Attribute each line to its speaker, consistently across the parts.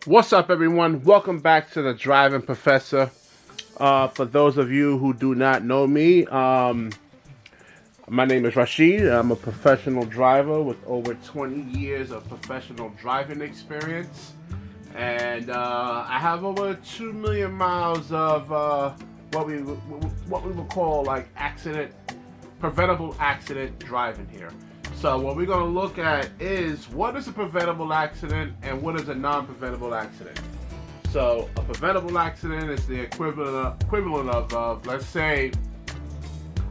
Speaker 1: What's up, everyone? Welcome back to the Driving Professor. For those of you who do not know me, my name is Rashid. I'm a professional driver with over 20 years of professional driving experience. And I have over 2 million miles of what we would call like preventable accident driving here. So what we're going to look at is what is a preventable accident and what is a non-preventable accident. So a preventable accident is the equivalent of let's say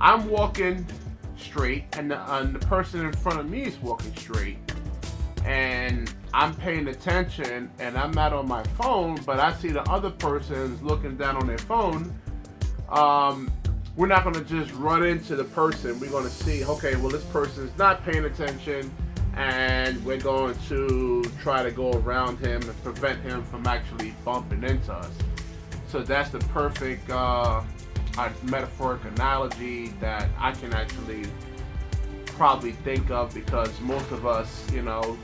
Speaker 1: I'm walking straight and the person in front of me is walking straight, and I'm paying attention and I'm not on my phone, but I see the other person's looking down on their phone. We're not going to just run into the person. We're going to see, okay, well, this person's not paying attention, and we're going to try to go around him and prevent him from actually bumping into us. So that's the perfect metaphoric analogy that I can actually probably think of, because most of us, do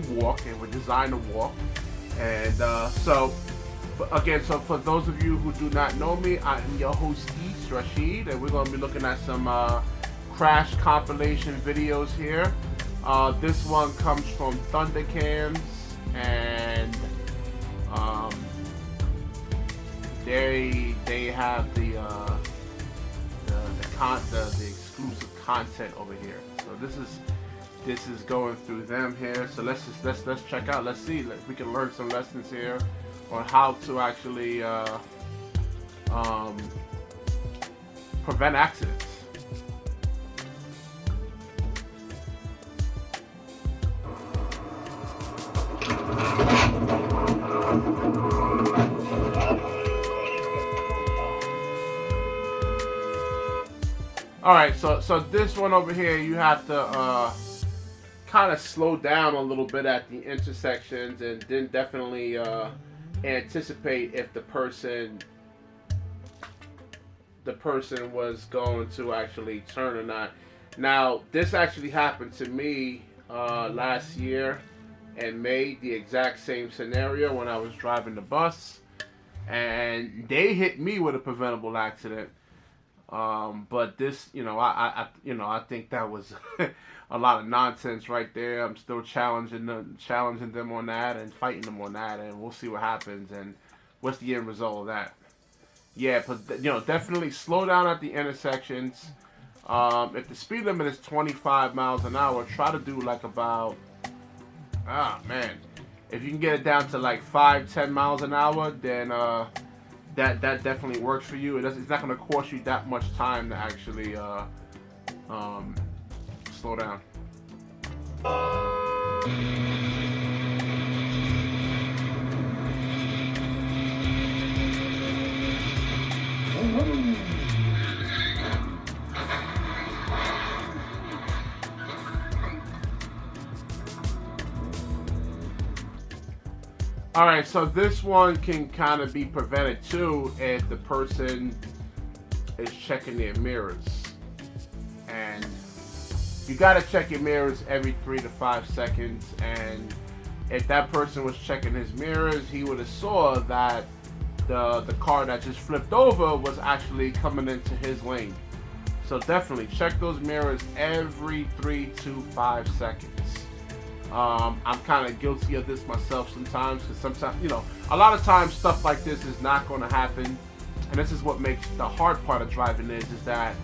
Speaker 1: walk, and we're designed to walk. And so for those of you who do not know me, I'm your host, Rashid, and we're going to be looking at some crash compilation videos here. This one comes from Thundercams, and they have the exclusive content over here. So this is going through them here. So let's check out. Let's see if we can learn some lessons here on how to actually prevent accidents. All right, so this one over here, you have to kind of slow down a little bit at the intersections, and then definitely anticipate if the person was going to actually turn or not. Now, this actually happened to me last year in May, the exact same scenario when I was driving the bus, and they hit me with a preventable accident. But this, I think that was a lot of nonsense right there. I'm still challenging them on that and fighting them on that, and we'll see what happens and what's the end result of that. Yeah, but definitely slow down at the intersections. If the speed limit is 25 miles an hour, try to do like about, if you can get it down to like 5-10 miles an hour, then that definitely works for you. It's not going to cost you that much time to actually slow down. All right, so this one can kind of be prevented too if the person is checking their mirrors. And you got to check your mirrors every 3 to 5 seconds. And if that person was checking his mirrors, he would have saw that the car that just flipped over was actually coming into his lane. So definitely check those mirrors every 3 to 5 seconds. I'm kind of guilty of this myself sometimes, because sometimes, a lot of times stuff like this is not going to happen. And this is what makes the hard part of driving is that,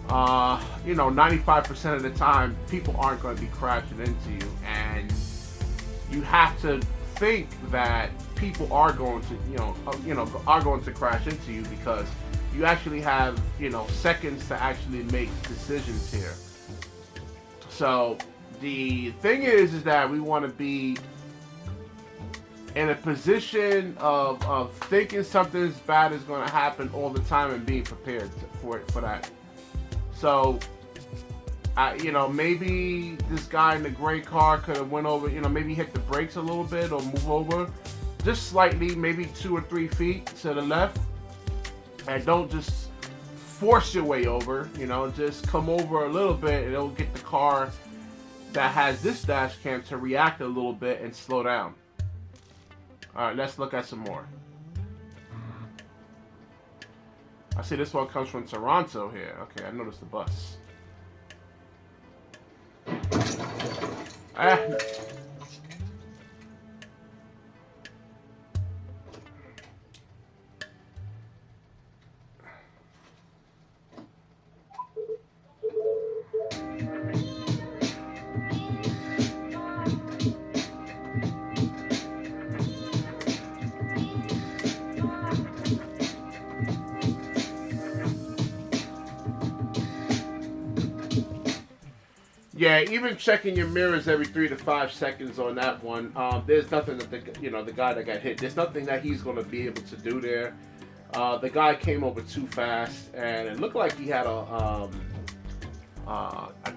Speaker 1: 95% of the time, people aren't going to be crashing into you. And you have to think that people are going to, are going to crash into you, because you actually have, seconds to actually make decisions here. So the thing is that we want to be in a position of thinking something bad is going to happen all the time and being prepared for that. So, maybe this guy in the gray car could have went over, maybe hit the brakes a little bit or move over just slightly, maybe 2 or 3 feet to the left, and don't just force your way over, just come over a little bit, and it'll get the car that has this dash cam to react a little bit and slow down. All right, let's look at some more. I see this one comes from Toronto here. Okay, I noticed the bus. Ah. Yeah, even checking your mirrors every 3 to 5 seconds on that one. There's nothing that the guy that got hit. There's nothing that he's going to be able to do there. The guy came over too fast, and it looked like he had a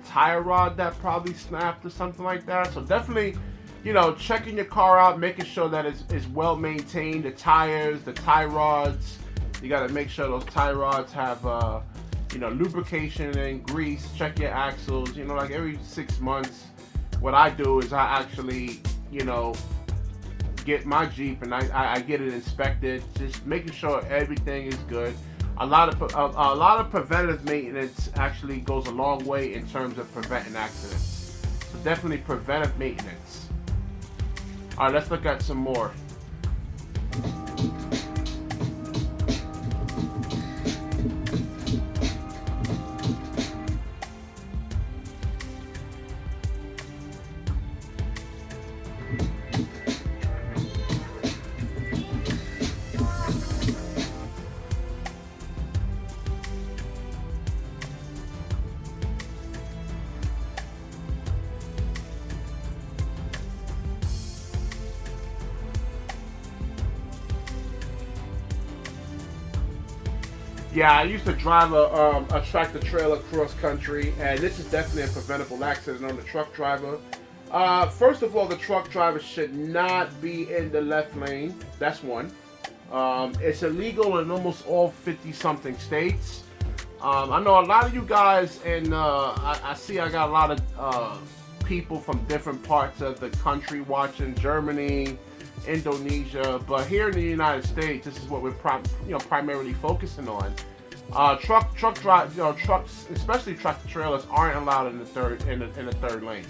Speaker 1: tire rod that probably snapped or something like that. So definitely, checking your car out, making sure that it's well maintained. The tires, the tie rods. You got to make sure those tie rods have lubrication and grease. Check your axles. Like every 6 months, what I do is I actually, get my Jeep and I get it inspected, just making sure everything is good. A lot of preventative maintenance actually goes a long way in terms of preventing accidents. So definitely preventive maintenance. All right, let's look at some more. Yeah, I used to drive a tractor trailer cross country, and this is definitely a preventable accident on the truck driver. First of all, the truck driver should not be in the left lane. That's one. It's illegal in almost all 50-something states. I know a lot of you guys, and I see I got a lot of people from different parts of the country watching, Germany, Indonesia, but here in the United States, this is what we're primarily focusing on. Trucks, especially tractor trailers, aren't allowed in the third lane.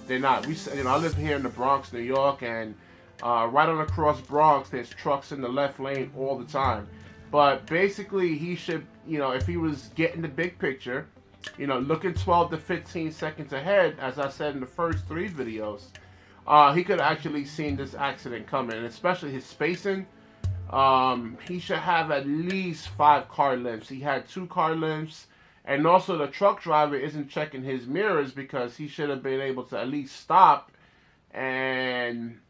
Speaker 1: They're not. I live here in the Bronx, New York, and right on across Bronx, there's trucks in the left lane all the time. But basically, he should, if he was getting the big picture, looking 12 to 15 seconds ahead, as I said in the first 3 videos. He could have actually seen this accident coming, and especially his spacing. He should have at least 5 car lengths. He had 2 car lengths, and also the truck driver isn't checking his mirrors because he should have been able to at least stop and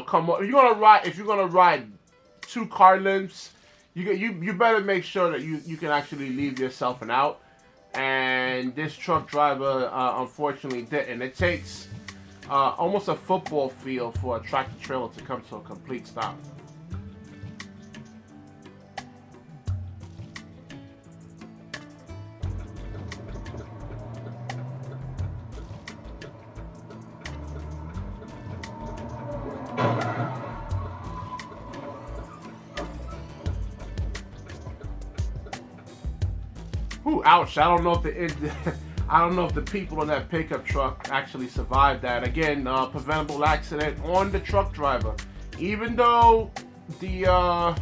Speaker 1: come up. If you're gonna ride 2 car lengths, you better make sure that you can actually leave yourself an out. And this truck driver unfortunately didn't. It takes almost a football field for a tractor trailer to come to a complete stop. Ooh, ouch! I don't know if the people in that pickup truck actually survived that. Again, preventable accident on the truck driver. Even though the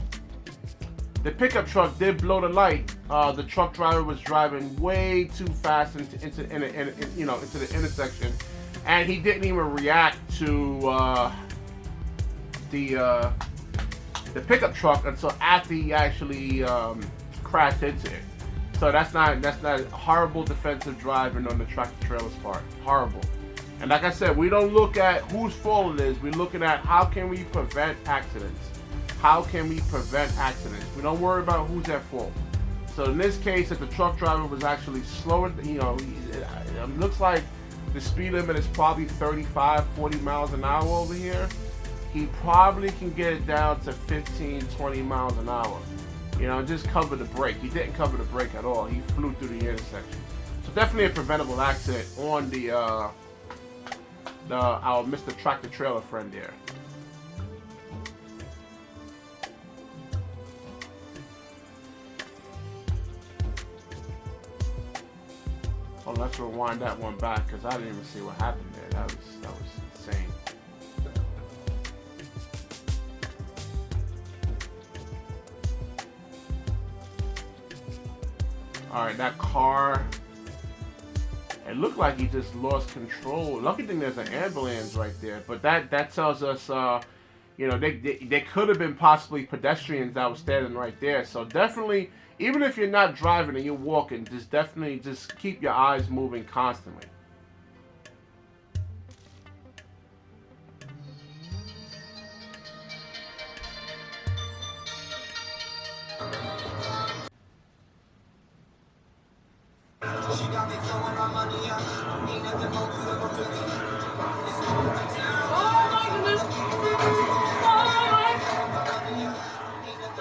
Speaker 1: pickup truck did blow the light, the truck driver was driving way too fast into the intersection, and he didn't even react to the pickup truck until after he actually crashed into it. So that's not horrible defensive driving on the tractor trailer's part. Horrible. And like I said, we don't look at whose fault it is. We're looking at how can we prevent accidents. How can we prevent accidents? We don't worry about who's at fault. So in this case, if the truck driver was actually slower, it looks like the speed limit is probably 35, 40 miles an hour over here. He probably can get it down to 15, 20 miles an hour. Just cover the brake. He didn't cover the brake at all. He flew through the intersection. So definitely a preventable accident on our Mr. Tractor Trailer friend there. let's rewind that one back because I didn't even see what happened there. That was insane. All right, that car. It looked like he just lost control. Lucky thing there's an ambulance right there, but that tells us, you know, they could have been possibly pedestrians that were standing right there. So definitely, even if you're not driving and you're walking, just keep your eyes moving constantly.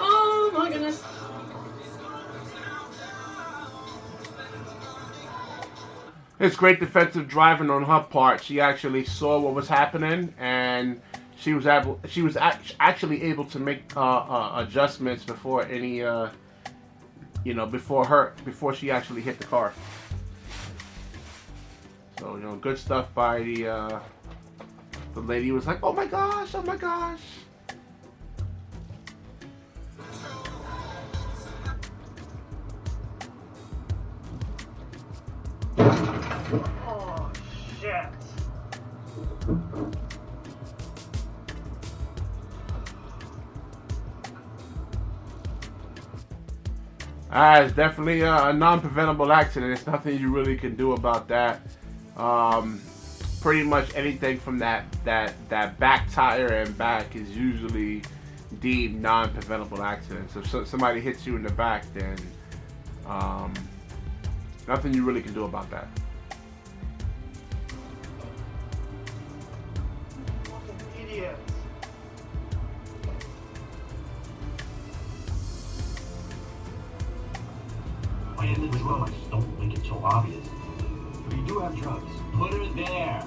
Speaker 2: Oh my goodness.
Speaker 1: It's great defensive driving on her part. She actually saw what was happening, and she was actually able to make adjustments before any, you know, before she actually hit the car. So, you know, good stuff by the lady who was like, oh my gosh, oh my gosh.
Speaker 2: Oh shit.
Speaker 1: It's definitely a non-preventable accident. There's nothing you really can do about that. Pretty much anything from that back tire and back is usually deemed non-preventable accidents. If somebody hits you in the back, then nothing you really can do about that.
Speaker 2: Fucking idiots.
Speaker 3: And the drugs, don't make it so obvious. But you do have drugs. Put her there.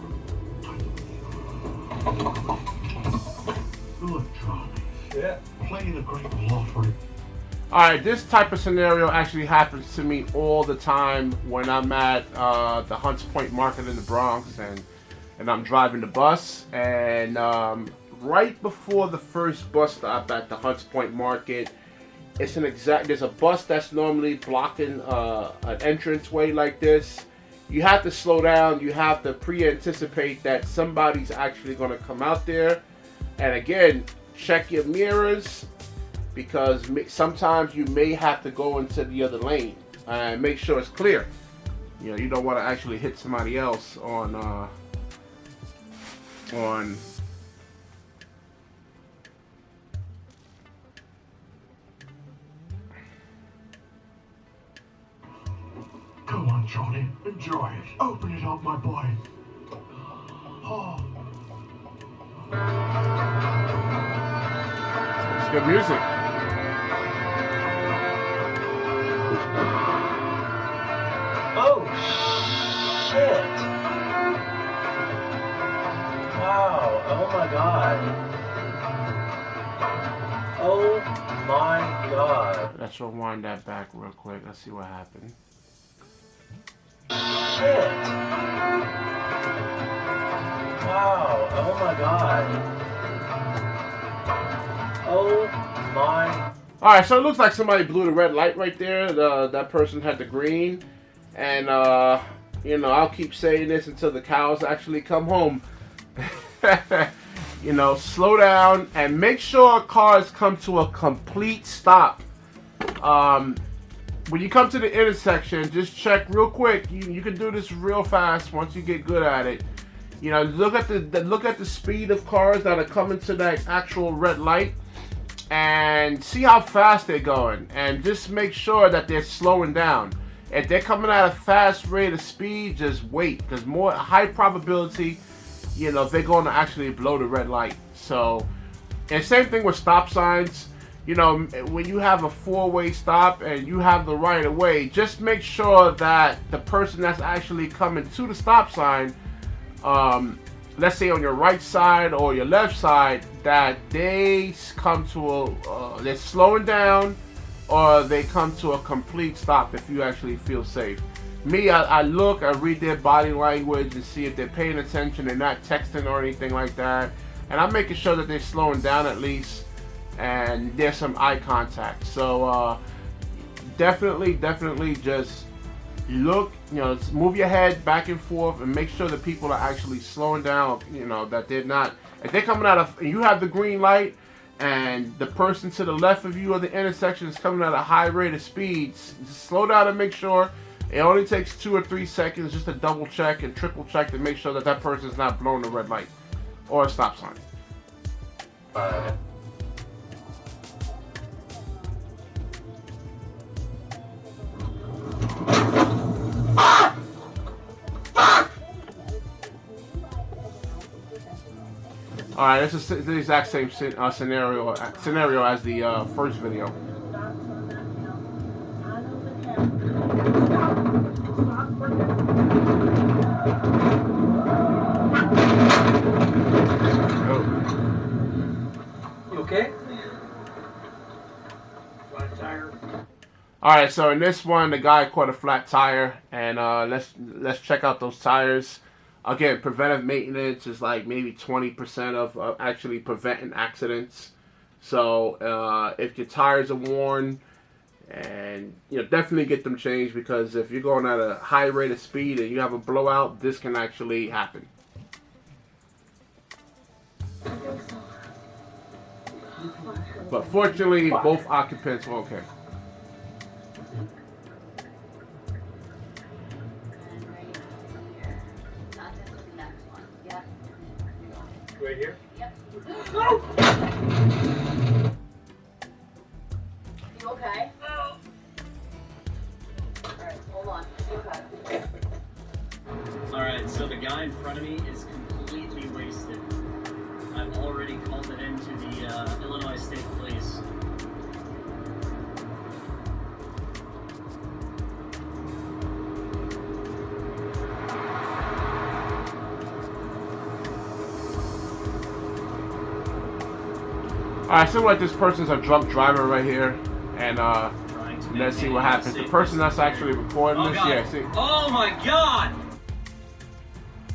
Speaker 3: Electronics.
Speaker 2: Yeah.
Speaker 3: Playing a great lottery.
Speaker 1: Alright, this type of scenario actually happens to me all the time when I'm at the Hunts Point Market in the Bronx and I'm driving the bus, and right before the first bus stop at the Hunts Point Market, there's a bus that's normally blocking an entranceway like this. You have to slow down. You have to pre-anticipate that somebody's actually going to come out there. And again, check your mirrors, because sometimes you may have to go into the other lane and make sure it's clear. You know, you don't want to actually hit somebody else on
Speaker 3: Come on, Johnny. Enjoy it. Open it up, my boy. Oh.
Speaker 1: It's good music.
Speaker 2: Oh shit. Wow. Oh my god. Oh my god.
Speaker 1: Let's rewind that back real quick. Let's see what happened.
Speaker 2: Shit. Wow. Oh my god. Oh my.
Speaker 1: Alright, so it looks like somebody blew the red light right there. That person had the green. And, you know, I'll keep saying this until the cows actually come home. You know, slow down and make sure cars come to a complete stop. When you come to the intersection, just check real quick. You can do this real fast once you get good at it. You know, look at the speed of cars that are coming to that actual red light, and see how fast they're going, and just make sure that they're slowing down. If they're coming at a fast rate of speed, just wait, because high probability, you know, they're going to actually blow the red light. So, and same thing with stop signs. You know, when you have a four-way stop and you have the right of way, just make sure that the person that's actually coming to the stop sign, let's say on your right side or your left side, that they come to they're slowing down, or they come to a complete stop if you actually feel safe. me, I look, I read their body language and see if they're paying attention, they're not texting or anything like that. And I'm making sure that they're slowing down at least, and there's some eye contact. So definitely just look, you know, move your head back and forth and make sure that people are actually slowing down, you know, that they're not, if they're coming out of, you have the green light and the person to the left of you at the intersection is coming at a high rate of speed, slow down and make sure. It only takes 2 or 3 seconds just to double check and triple check to make sure that that person is not blowing the red light or a stop sign. All right, this is the exact same scenario as the first video.
Speaker 2: You okay? Flat tire.
Speaker 1: All right, so in this one, the guy caught a flat tire, and let's check out those tires. Again, preventive maintenance is like maybe 20% of actually preventing accidents. So if your tires are worn, and you know, definitely get them changed, because if you're going at a high rate of speed and you have a blowout, this can actually happen. But fortunately, both occupants were okay.
Speaker 2: Right here?
Speaker 4: Yep. You okay? Alright, hold on. You okay?
Speaker 5: Alright, so the guy in front of me is completely wasted. I've already called it into the Illinois State Police.
Speaker 1: Alright, so like this person's a drunk driver right here, and let's see what happens. The person that's actually recording this, yeah, see.
Speaker 5: Oh my god!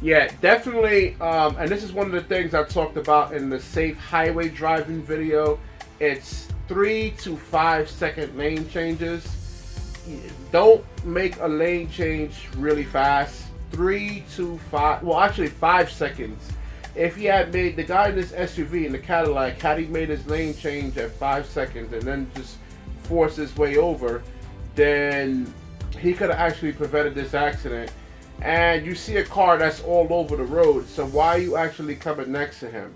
Speaker 1: Yeah, definitely, and this is one of the things I talked about in the safe highway driving video. It's 3 to 5 second lane changes. Don't make a lane change really fast. 3 to 5, well actually 5 seconds. If he had made, the guy in this SUV, in the Cadillac, had he made his lane change at 5 seconds and then just forced his way over, then he could have actually prevented this accident. And you see a car that's all over the road, so why are you actually coming next to him?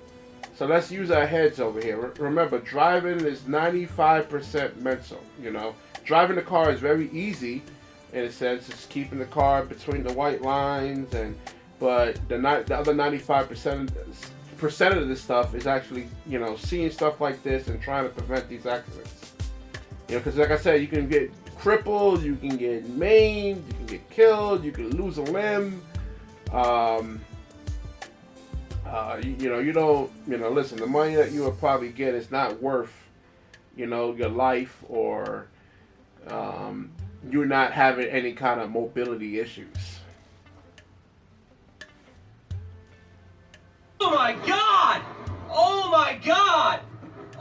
Speaker 1: So let's use our heads over here. Remember, driving is 95% mental, you know. Driving the car is very easy, in a sense. It's keeping the car between the white lines, but the other 95% of this stuff is actually, you know, seeing stuff like this and trying to prevent these accidents. You know, because like I said, you can get crippled, you can get maimed, you can get killed, you can lose a limb. You don't, listen, the money that you will probably get is not worth, your life, or you're not having any kind of mobility issues.
Speaker 5: Oh my god! Oh my god!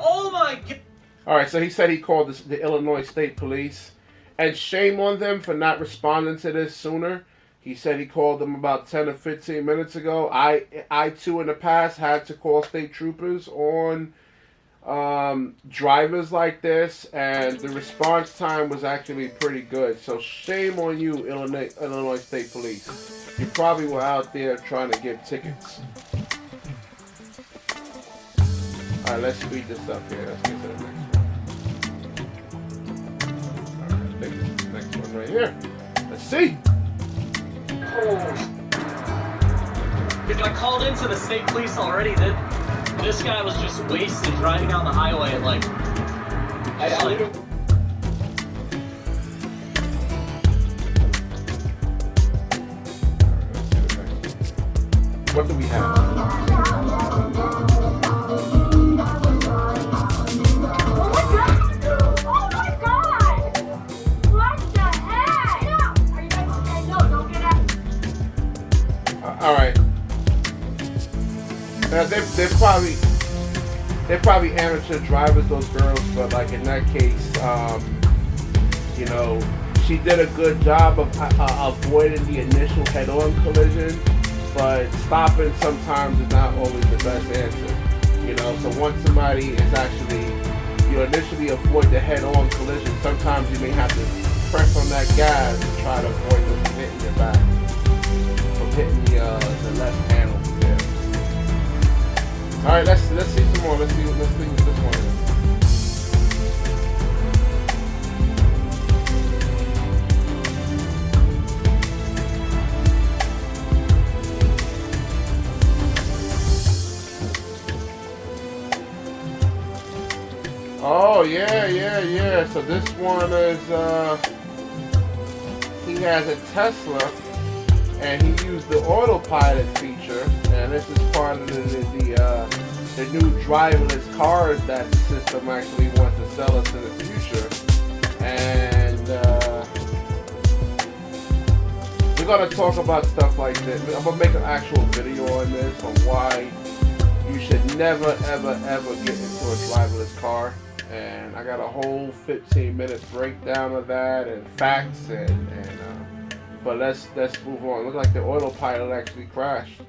Speaker 5: Oh my god!
Speaker 1: Alright, so he said he called the Illinois State Police, and shame on them for not responding to this sooner. He said he called them about 10 or 15 minutes ago. I too in the past had to call state troopers on drivers like this, and the response time was actually pretty good. So shame on you, Illinois State Police. You probably were out there trying to give tickets. Alright, let's speed this up here. Let's get to the next one. Alright, I think this is the next one right here. Let's see.
Speaker 5: If I called into the state police already, this guy was just wasted driving down the highway at like...
Speaker 1: What do we have? they're probably amateur drivers, those girls, but like in that case, you know, she did a good job of avoiding the initial head-on collision, but stopping sometimes is not always the best answer. You know, so once somebody is actually, you initially avoid the head-on collision, sometimes you may have to press on that gas to try to avoid them from hitting your back, from hitting the left panel. Yeah. All right, let's see some more. Let's see what this one is. Oh yeah. So this one is he has a Tesla and he used the autopilot feature, and this is part of the new driverless cars that the system actually wants to sell us in the future. And we're gonna talk about stuff like this. I'm gonna make an actual video on this, on why you should never ever get into a driverless car. And I got a whole 15 minutes breakdown of that and facts but let's move on. Look like the autopilot actually crashed.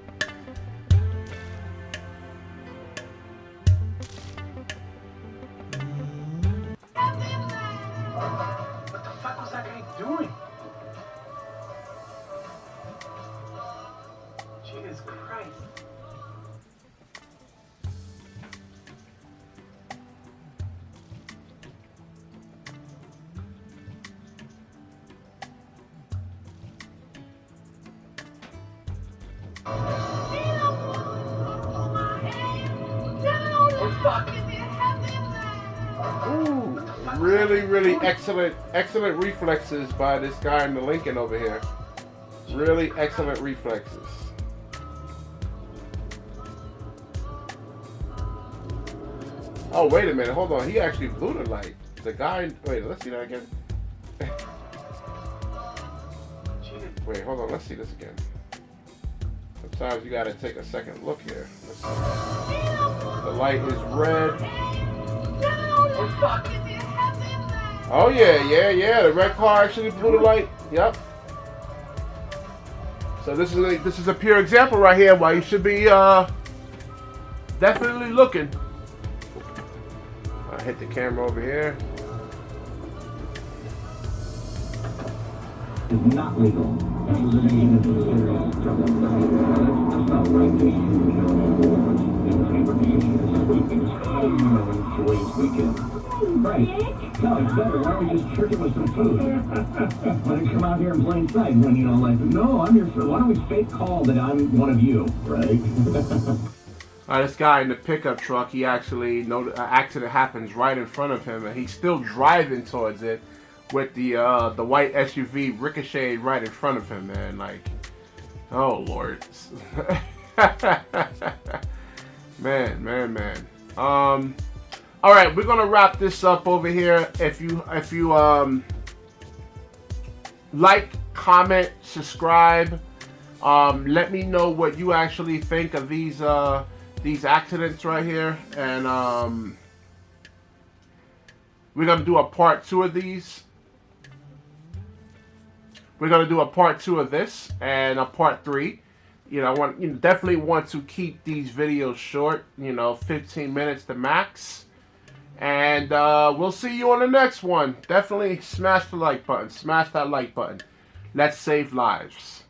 Speaker 2: What the fuck was that guy doing? Jesus Christ.
Speaker 1: Ooh, really excellent reflexes by this guy in the Lincoln over here. Really excellent reflexes. Oh, wait a minute, hold on. He actually blew the light. The guy, wait, let's see that again. Wait, hold on, let's see this again. Sometimes you gotta take a second look here. Let's see. The light is red. Oh yeah. The red car actually blew the light. Yep. So this is a pure example right here why you should be definitely looking. I hit the camera over here.
Speaker 6: Is not legal. Elimination is a serious trouble. That's not right to you and your awards. Interpretation is sweeping. How do you know today's weekend? Right. No, it's better. Why don't we just trick it with some food? Why don't you come out here in plain sight when, you know, like, no, I'm here for, why don't we fake call that I'm one of you, right?
Speaker 1: This guy in the pickup truck, he actually, an accident happens right in front of him, and he's still driving towards it with the white SUV ricocheted right in front of him, man. Like, oh Lord. man. All right, we're gonna wrap this up over here. If you like, comment, subscribe, let me know what you actually think of these accidents right here, and we're gonna do a part 2 of these. We're gonna do a part 2 of this and a part 3. You know, definitely want to keep these videos short. 15 minutes to max. And we'll see you on the next one. Definitely smash the like button. Smash that like button. Let's save lives.